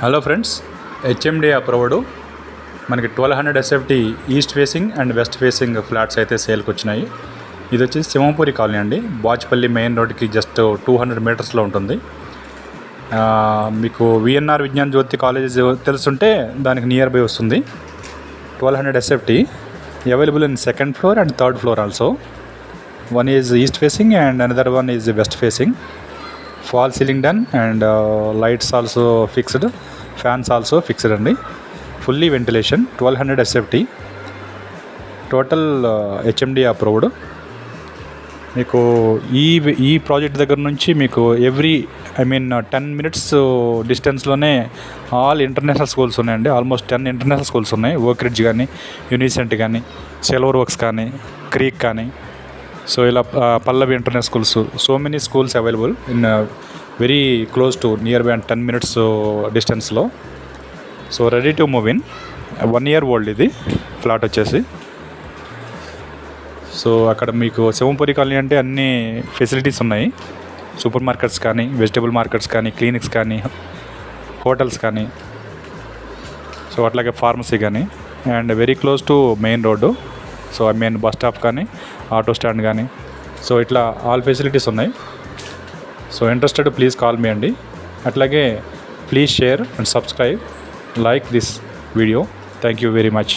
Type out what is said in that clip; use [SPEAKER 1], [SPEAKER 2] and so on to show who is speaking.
[SPEAKER 1] Hello friends, HMD approved మనకి 1200 SFT east facing and west facing flats అయితే సేల్కి వచ్చినాయి. ఇది వచ్చేసి సింహపురి కాలనీ అండి. బాచ్పల్లి మెయిన్ రోడ్కి జస్ట్ 200 మీటర్స్లో ఉంటుంది. మీకు విఎన్ఆర్ విజ్ఞాన్ జ్యోతి కాలేజ్ తెలుసుంటే దానికి నియర్ బై వస్తుంది. 1200 SFT available in second floor and third floor also. One is east facing and another one is west facing. Fall ceiling done and lights also fixed, fans also fixed అండి. Fully ventilation. 1200 SFT total HMD approved. మీకు ఈ project దగ్గర నుంచి మీకు 10 minutes డిస్టెన్స్లోనే all international schools ఉన్నాయండి. Almost 10 international schools ఉన్నాయి. Oak Ridge కానీ, యూనిసెంట్ కానీ, సిల్వర్ వర్క్స్ కానీ, క్రీక్ కానీ, సో ఇలా Pallavi international schools, so many schools available in very close to nearby and 10 minutes డిస్టెన్స్లో. So ready to move in. 1 year old ఇది flat వచ్చేసి. So అక్కడ మీకు సింహపురి కాలనీ అంటే అన్ని ఫెసిలిటీస్ ఉన్నాయి. సూపర్ మార్కెట్స్ కానీ, వెజిటబుల్ మార్కెట్స్ కానీ, క్లినిక్స్ కానీ, హోటల్స్ కానీ, సో అట్లాగే ఫార్మసీ కానీ, and very close to main road. So bus stop కానీ, ఆటో స్టాండ్ కానీ, సో ఇట్లా ఆల్ ఫెసిలిటీస్ ఉన్నాయి. So interested please call me అండి. అట్లాగే please share and subscribe, like this video. Thank you very much.